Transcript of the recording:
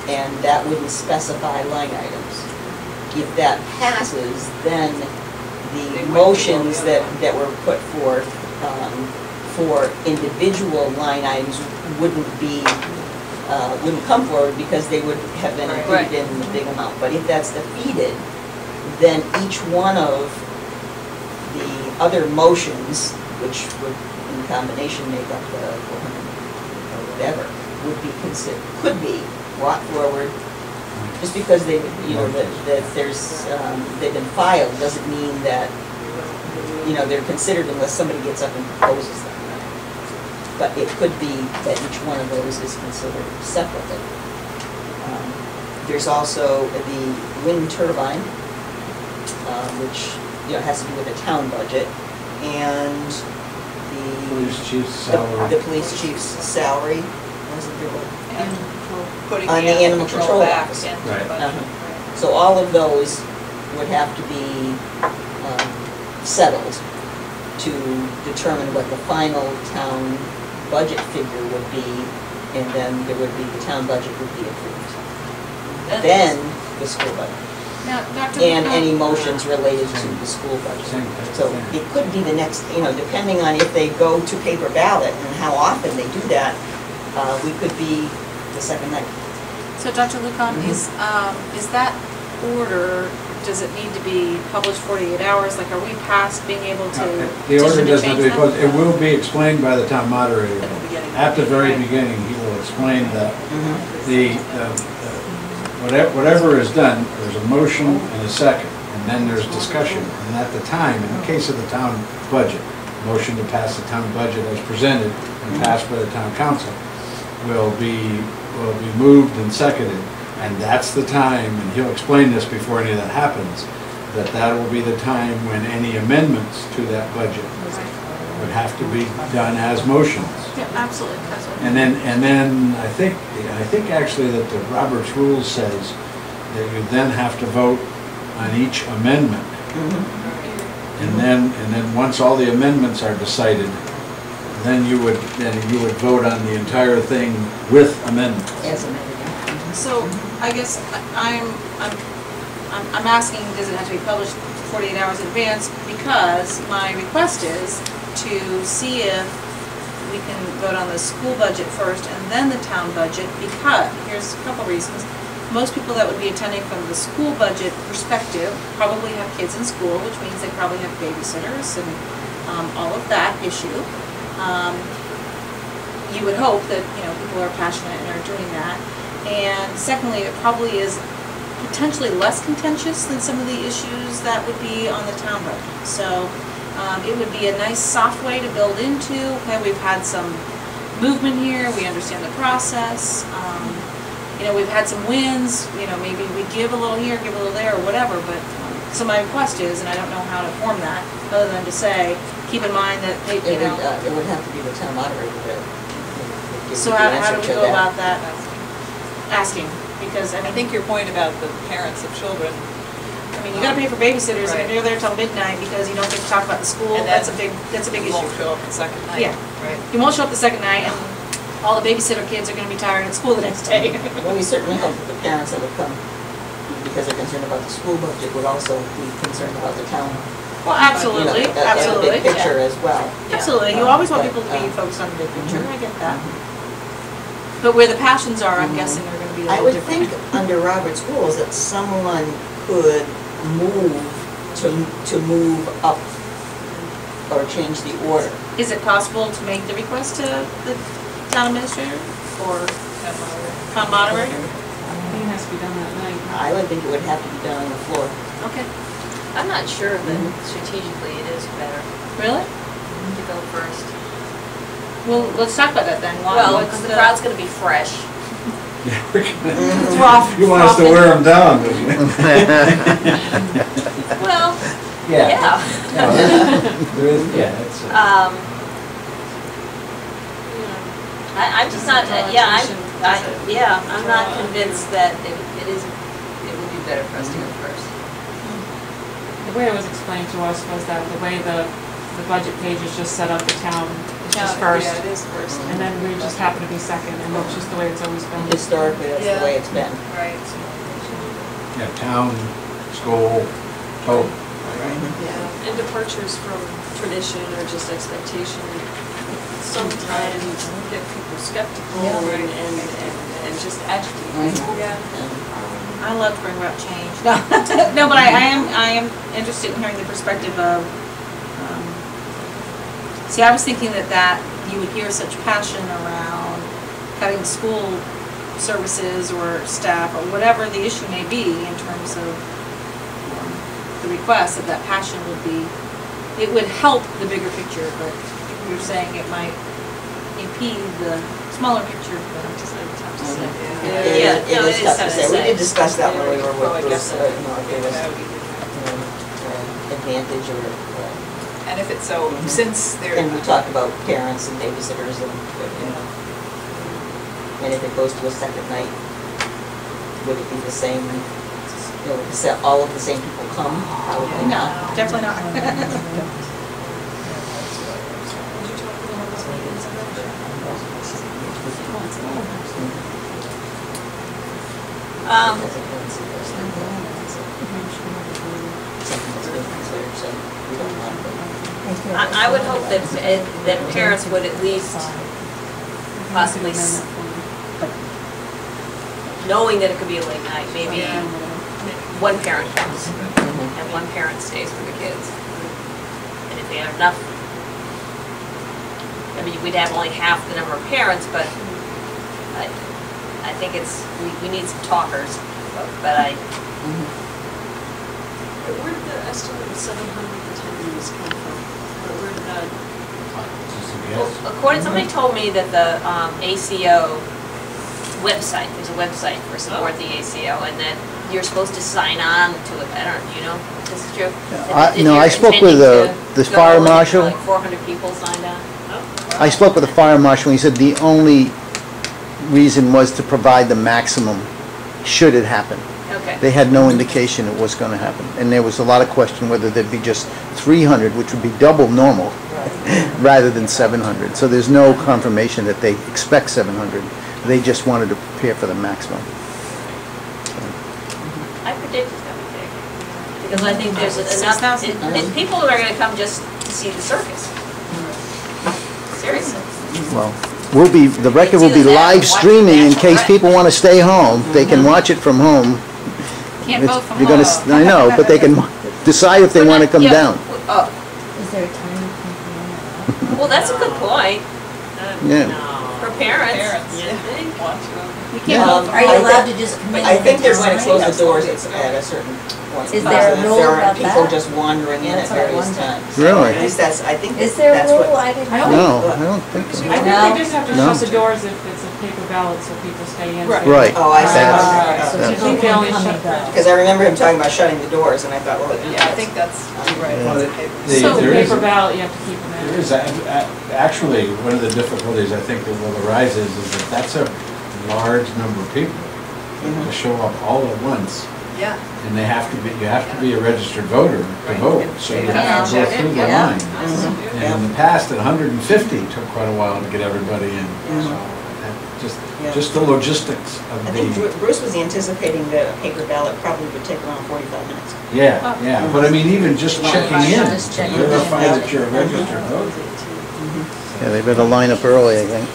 and that wouldn't specify line items. If that passes, then the motions that were put forth for individual line items wouldn't come forward because they would have been included in the big amount. But if that's defeated, then each one of the other motions, which would in combination make up the 400 or whatever, would be could be brought forward. Just because they, that there's they've been filed doesn't mean that they're considered unless somebody gets up and proposes them. But it could be that each one of those is considered separately. There's also the wind turbine, which has to do with the town budget, and the police chief's salary. The police chief's salary. Wasn't there putting on the animal control back office. into Right. the budget. So all of those would have to be settled to determine what the final town budget figure would be, and then there would be, the town budget would be approved. Then the school budget. Now, Dr. And Luca, any motions related to the school budget. So it could be the next, depending on if they go to paper ballot and how often they do that, we could be the second night. So Dr. Lucan, is that order, does it need to be published 48 hours? Like, are we past being able to The order doesn't have to be change posted. them? It will be explained by the town moderator. At the beginning. At the very beginning, he will explain that whatever is done, there's a motion and a second, and then there's discussion. And at the time, in the case of the town budget, motion to pass the town budget as presented and passed by the town council will be moved and seconded. And that's the time, and he'll explain this before any of that happens, that will be the time when any amendments to that budget would have to be done as motions. Yeah, absolutely. And then I think actually that the Roberts Rules says that you then have to vote on each amendment. And then once all the amendments are decided, then you would vote on the entire thing with amendments. As amended. So I guess I'm asking, does it have to be published 48 hours in advance? Because my request is to see if we can vote on the school budget first and then the town budget, because here's a couple reasons. Most people that would be attending from the school budget perspective probably have kids in school, which means they probably have babysitters and all of that issue. You would hope that people are passionate and are doing that. And secondly, it probably is potentially less contentious than some of the issues that would be on the town budget. So it would be a nice soft way to build into. Okay, we've had some movement here. We understand the process. We've had some wins. Maybe we give a little here, give a little there, or whatever. But so my request is, and I don't know how to form that, other than to say, keep in mind that It would have to be the town moderator that would give So you the how answer do we to go that. about that? Asking, because I think your point about the parents of children, you gotta pay for babysitters, and you're there till midnight because you don't get to talk about the school. And That's a big you issue. won't show up the second night. Yeah. Right. You won't show up the second night, and all the babysitter kids are gonna be tired at school the next day. Well, we certainly hope that the parents that would come, because they're concerned about the school budget, would also be concerned about the town. Well, absolutely, absolutely. The big picture as well. Absolutely, you always want people to be focused on the big picture. I get that. But where the passions are, I'm guessing they're gonna be a I little would different. think under Robert's rules that someone could move to move up or change the order. Is it possible to make the request to the town administrator or town moderator? It has to be done that night. I would think it would have to be done on the floor. Okay. I'm not sure, but strategically it is better Really? to go first. Well, let's talk about that then. Well, because the crowd's going to be fresh. It's rough. You want us to wear them down, don't you? Well, Yeah. yeah. It's I'm just not. I'm not convinced that it would be better for us to go first. The way it was explained to us was that the way the the budget page is just set up, the town is just Yeah, first. Yeah, it is first. And then we just happen to be second, and that's just the way it's always been. Historically, that's the way it's been. Right. Yeah, town, school, total. Yeah, and departures from tradition or just expectation sometimes get people skeptical and just agitated. Yeah. I love to bring about change. No, no, but I am interested in hearing the perspective of, see, I was thinking that you would hear such passion around cutting school services or staff or whatever the issue may be in terms of the request, that passion would be, it would help the bigger picture, but you're saying it might impede the smaller picture, but I'm just like, tough to say. It is tough to say. We did discuss that when we were Well, I with guess Bruce, so. if there was advantage or, And if it's so, since they're. and we talked about parents and babysitters and, and if it goes to a second night, would it be the same, all of the same people come? Probably No, not. definitely not. I would hope that parents would at least possibly, knowing that it could be a late night, maybe one parent comes and one parent stays for the kids. And if they have enough, I mean, we'd have only half the number of parents, but I think we need some talkers, but Where did the estimate of 700 attendees come from? Where did that? according, somebody told me that the ACO website, there's a website for support the ACO, and that you're supposed to sign on to it. I don't, if this is true? No, I spoke with the fire marshal. Like 400 people signed on. I spoke with the fire marshal, and he said the only reason was to provide the maximum should it happen. Okay. They had no indication it was going to happen. And there was a lot of question whether there'd be just 300, which would be double normal, rather than 700. So there's no confirmation that they expect 700. They just wanted to prepare for the maximum. I predict it's going to be big. Because I think there's enough, and people are going to come just to see the circus. Seriously. Well, the record will be live streaming in case people want to stay home. They can watch it from home. Can't vote from You're gonna, home. I know, but they can decide if they want to come Yeah. down. Oh, Is there a time you can well, that's a good point. Yeah. For parents. Parents. You think? You can't vote from Are you home. allowed to just come in? I think they're going to anytime? close the doors at a certain point. Is there a If rule there aren't about people that? just wandering in at That's what I various wondered. times. Really? At least that's, I think Is there a that's rule? what. I didn't I don't know. No, I don't think so. I think No. they just have to No. shut the doors if it's a paper ballot so people stay in. Right. Right. Oh, I see. That's- So that's- people They only can come shut and go. Because I remember him talking about shutting the doors, and I thought, well, Yeah, I think that's right. Well, It's a paper. So there is- paper ballot, you have to keep them in. There is, actually, one of the difficulties I think that will arise is that that's a large number of people to show up all at once. Yeah. And you have to be a registered voter to Right. vote, so you have to go through the Yeah. line. And in the past, at 150, took quite a while to get everybody in. So that just the logistics I of think the, Bruce was anticipating that a paper ballot probably would take around 45 minutes. yeah. But I mean, even just checking in, Just to checking in, verify yeah. that you're a registered voter. Yeah, they better line up early, I think.